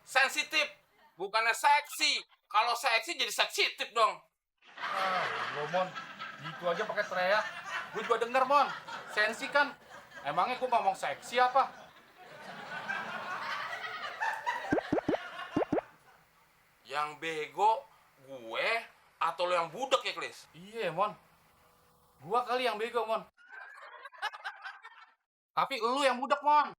sensitif, bukannya seksi. Kalau seksi jadi sensitif dong. Lo Mon, gitu aja pakai teriak. Gue juga denger Mon, sensi kan. Emangnya gue ngomong seksi apa? Yang bego gue atau lo yang budek ya, Klis? Iya Mon, gua kali yang bego Mon. Tapi lu yang budak Mon.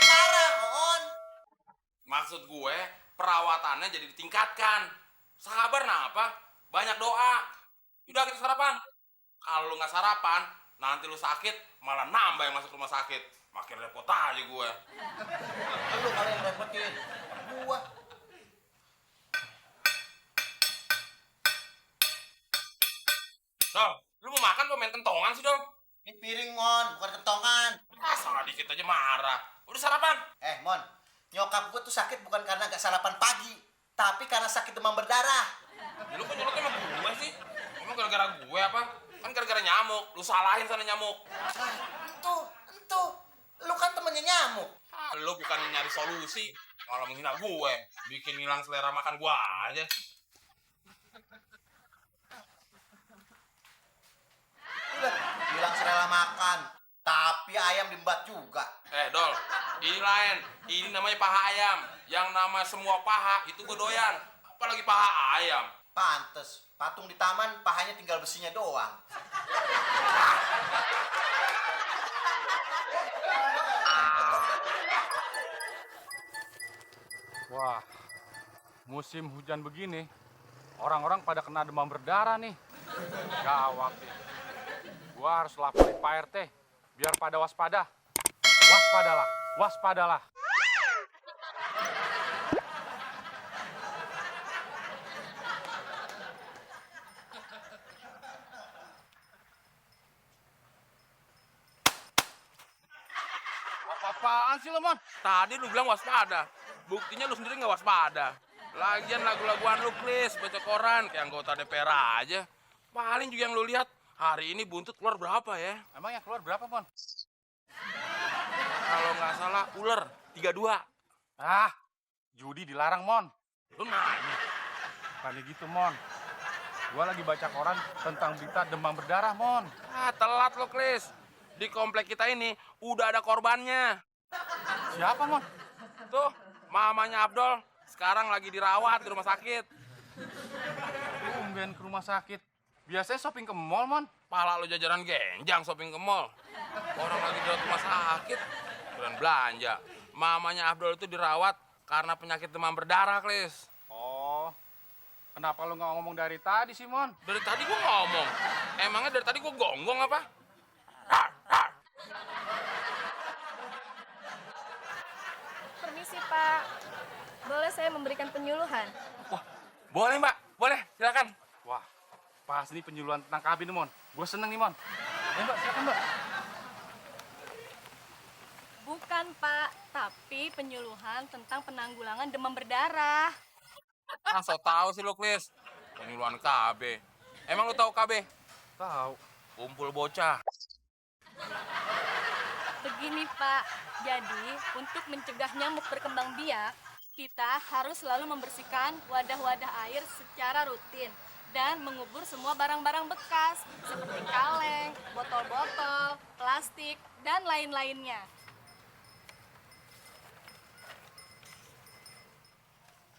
Parah, On. Maksud gue, perawatannya jadi ditingkatkan. Sabar apa? Banyak doa. Udah kita sarapan. Kalau lu nggak sarapan, nanti lu sakit, malah nambah yang masuk rumah sakit. Makin repot aja gue. Lu kali yang repotin. Gua. Dol, lu mau makan apa main kentongan sih, Dol? Ini piring, Mon, bukan kentongan. Salah dikit aja marah. Udah sarapan? Mon, nyokap gua tuh sakit bukan karena gak sarapan pagi, tapi karena sakit demam berdarah. Ya, lu kok nyolotnya sama gue sih? Emang gara-gara gue apa? Kan gara-gara nyamuk. Lu salahin sana nyamuk. Itu. Lu kan temennya nyamuk. Lu bukan nyari solusi, malah menghina gue. Bikin hilang selera makan gue aja. Udah, bilang selera makan. Tapi ayam diembat juga. Dol, ini lain. Ini namanya paha ayam. Yang nama semua paha itu gue doyan. Apalagi paha ayam. Pantes, patung di taman pahanya tinggal besinya doang. Wah, musim hujan begini, orang-orang pada kena demam berdarah nih. Gawat nih. Gua harus laporin Pak RT, biar pada waspada. Waspadalah, waspadalah. Apaan sih lo, Mon? Tadi lu bilang waspada. Buktinya lu sendiri nggak waspada. Lagian lagu-laguan lu, Klis, baca koran kayak anggota DPR aja. Paling juga yang lu lihat hari ini buntut keluar berapa ya? Emang yang keluar berapa, Mon? Kalau nggak salah ular 32. Ah, judi dilarang, Mon. Lu nanya. Bukannya gitu, Mon. Gua lagi baca koran tentang berita demam berdarah, Mon. Telat lo, Klis. Di komplek kita ini udah ada korbannya. Siapa, Mon? Tuh, mamanya Abdul sekarang lagi dirawat di rumah sakit. Tumben ke rumah sakit. Biasanya shopping ke mall, Mon. Pala lo jajaran genjang shopping ke mall. Orang lagi di rumah sakit, keren belanja. Mamanya Abdul itu dirawat karena penyakit demam berdarah, Klis. Oh, kenapa lu nggak ngomong dari tadi sih, Mon? Dari tadi gua ngomong. Emangnya dari tadi gua gonggong apa? Permisi, Pak. Boleh saya memberikan penyuluhan? Wah, boleh Mbak, boleh, silakan. Wah, pas nih penyuluhan tentang kabin, Mon. Gue seneng nih, Mon. Mbak, silakan, Mbak. Bukan, Pak, tapi penyuluhan tentang penanggulangan demam berdarah. So tahu sih lo, Klis. Penyuluhan KB. Emang lu tahu KB? Tahu. Kumpul bocah. Begini, Pak. Jadi, untuk mencegah nyamuk berkembang biak, kita harus selalu membersihkan wadah-wadah air secara rutin dan mengubur semua barang-barang bekas seperti kaleng, botol-botol, plastik, dan lain-lainnya.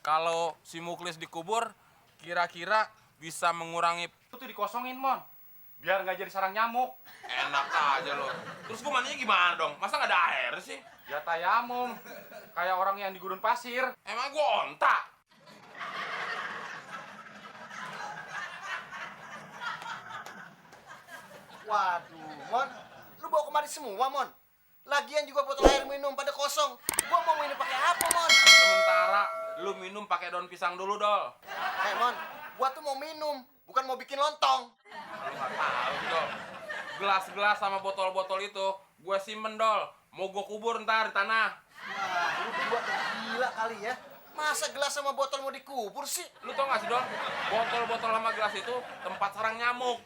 Kalau si Muklis dikubur, kira-kira bisa mengurangi. Itu tuh dikosongin, Mon. Biar nggak jadi sarang nyamuk. Enak aja lo. Terus gua mandinya gimana dong? Masa nggak ada air sih? Ya tayamum. Kayak orang yang di gurun pasir. Emang gua onta? Waduh, Mon. Lu bawa kemari semua, Mon. Lagian juga botol air minum pada kosong. Gua mau minum pakai apa, Mon? Sementara lu minum pakai daun pisang dulu, Dol. Mon, gua tuh mau minum, bukan mau bikin lontong. Lu nggak tahu, Dol. Gelas-gelas sama botol-botol itu gue simpen, Dol. Mau gue kubur ntar di tanah. Wah, lu berdua tuh gila kali ya. Masa gelas sama botol mau dikubur sih? Lu tau gak sih, Dol? Botol-botol sama gelas itu tempat sarang nyamuk.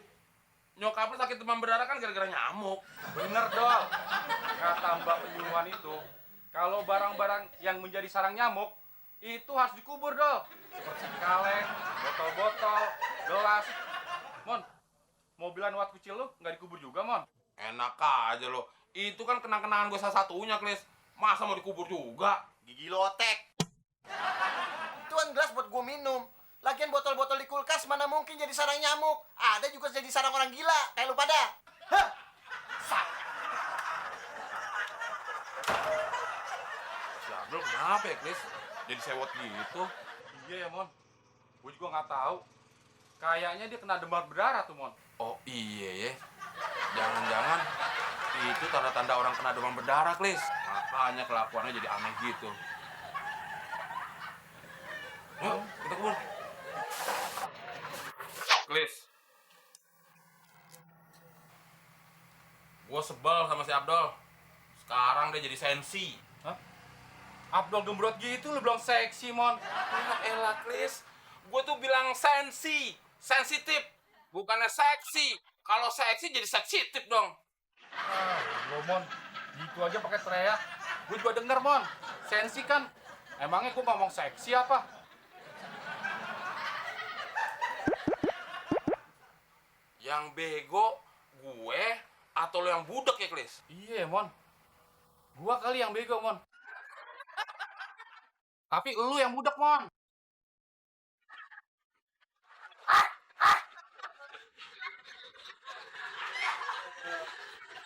Nyokap lu sakit demam berdarah kan gara-gara nyamuk. Bener, Dol. Kata Mbak penyuluhan itu, kalau barang-barang yang menjadi sarang nyamuk, itu harus dikubur, Dol. Seperti kaleng, botol-botol, gelas. Mon, mobilan waktu kecil lu nggak dikubur juga, Mon? Enak aja lo. Itu kan kenang-kenangan gue salah satunya, Klis. Masa mau dikubur juga? Gigi lotek. Itu kan gelas buat gue minum. Lagian botol-botol di kulkas mana mungkin jadi sarang nyamuk. Ada juga jadi sarang orang gila, kayak lu pada. Hah? Si Abdul kenapa ya, Klis? Jadi sewot gitu. Iya ya, Mon. Gue juga nggak tahu. Kayaknya dia kena demam berdarah tuh, Mon. Oh iya ya. Jangan-jangan itu tanda-tanda orang kena demam berdarah, Klis. Makanya kelakuannya jadi aneh gitu. Yuk, kita kubur. Klis. Gue sebel sama si Abdul. Sekarang dia jadi sensi. Hah? Abdul gembrot gitu lu bilang seksi, Mon. Ya elah, Klis. Gue tuh bilang sensi. Sensitif. Bukannya seksi. Kalau seksi jadi sensitif dong. Lo, Mon. Gitu aja pakai teriak. Gue juga denger, Mon. Sensi kan. Emangnya gue ngomong seksi apa? Yang bego gue atau lo yang budek ya, Klis? Iya, Mon. Gua kali yang bego, Mon. Tapi lu yang budak, Mon.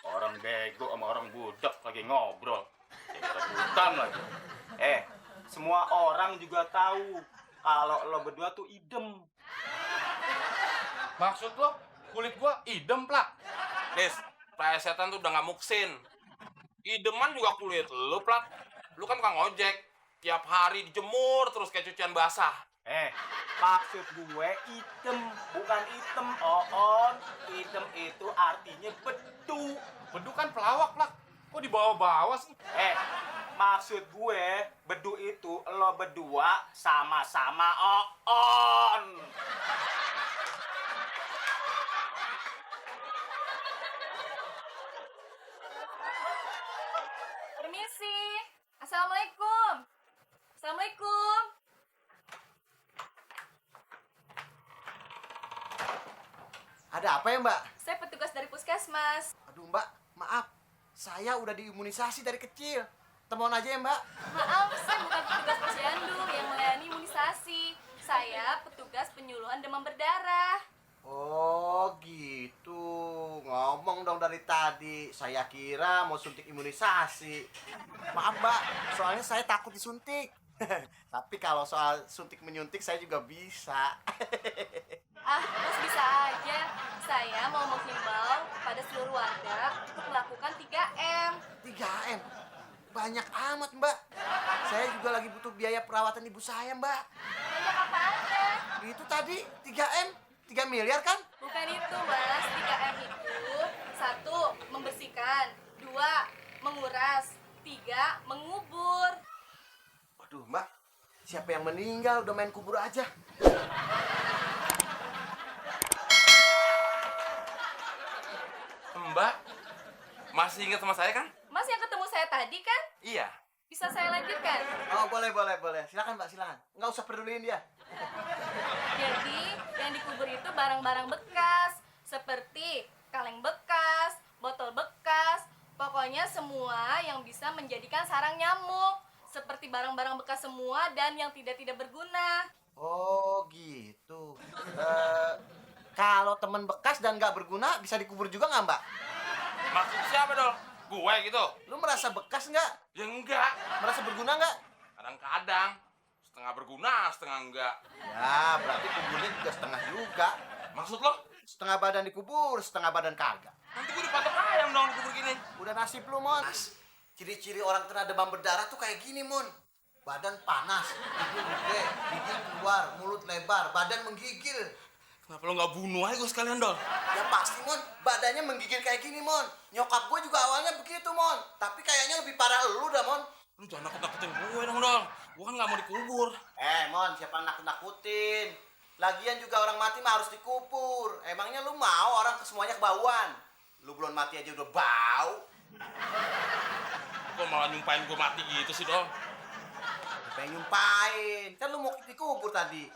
Orang bego sama orang budak lagi ngobrol. Kayak rebutan lagi. Semua orang juga tahu kalau lo berdua tuh idem. Maksud lo, kulit gua idem, plak. Klis, plesetan tuh udah gak muksin. Ideman juga kulit lu, Plat. Lu kan tukang ojek. Tiap hari dijemur terus kayak cucian basah. Maksud gue idem, bukan item, on. Idem itu artinya bedu. Bedu kan pelawak, plak. Kok dibawa-bawa sih? Maksud gue bedu itu lo berdua sama-sama on. Permisi. Assalamualaikum. Assalamualaikum. Ada apa ya, Mbak? Saya petugas dari puskesmas. Aduh, Mbak, maaf. Saya udah diimunisasi dari kecil. Temuan aja ya, Mbak. Maaf, saya bukan petugas posyandu yang melayani imunisasi. Saya petugas penyuluhan demam berdarah. Oh, gitu. Ngomong dong dari tadi. Saya kira mau suntik imunisasi. Maaf, Mbak. Soalnya saya takut disuntik. Tapi kalau soal suntik menyuntik saya juga bisa. Ah, Mas bisa aja. Saya mau menghimbau kepada seluruh warga untuk melakukan 3M. 3M. Banyak amat, Mbak. Saya juga lagi butuh biaya perawatan ibu saya, Mbak. Banyak apa aja? Itu tadi 3M, 3 miliar kan? Bukan itu, Mas. 3M itu 1. Membersihkan 2. Menguras 3. Mengubur. Waduh, Mbak. Siapa yang meninggal udah main kubur aja. Mbak, masih ingat sama saya kan? Mas yang ketemu saya tadi kan? Iya. Bisa saya lanjutkan? Oh, boleh. Silakan, Mbak, silakan. Nggak usah peduliin dia. Jadi, yang dikubur itu barang-barang bekas, seperti kaleng bekas, botol bekas, pokoknya semua yang bisa menjadikan sarang nyamuk, seperti barang-barang bekas semua dan yang tidak berguna. Oh, gitu. Kalau teman bekas dan nggak berguna bisa dikubur juga nggak, Mbak? Maksud siapa dong? Gue gitu? Lu merasa bekas nggak? Ya enggak. Merasa berguna nggak? Kadang-kadang. Setengah berguna, setengah enggak. Ya, berarti kuburnya juga setengah juga. Maksud lo? Setengah badan dikubur, setengah badan kagak. Nanti gue dipatok ayam dong dikubur gini. Udah nasib lu, Mon. Ciri-ciri orang kena demam berdarah tuh kayak gini, Mon. Badan panas, hidung gede, gigi keluar, mulut lebar, badan menggigil. Kenapa lo nggak bunuh aja gue sekalian, Dol? Ya pasti, Mon. Badannya menggigil kayak gini, Mon. Nyokap gue juga awalnya begitu, Mon. Tapi kayaknya lebih parah lu dah, Mon. Lu jangan nakut-nakutin gue dong, Dol. Gue kan nggak mau dikubur. Mon, siapa nakut-nakutin? Lagian juga orang mati mah harus dikubur. Emangnya lu mau orang semuanya kebauan? Lu belum mati aja udah bau. Kok malah nyumpain gue mati gitu sih, Dol? Pengen nyumpain. Kan lu mau dikubur tadi.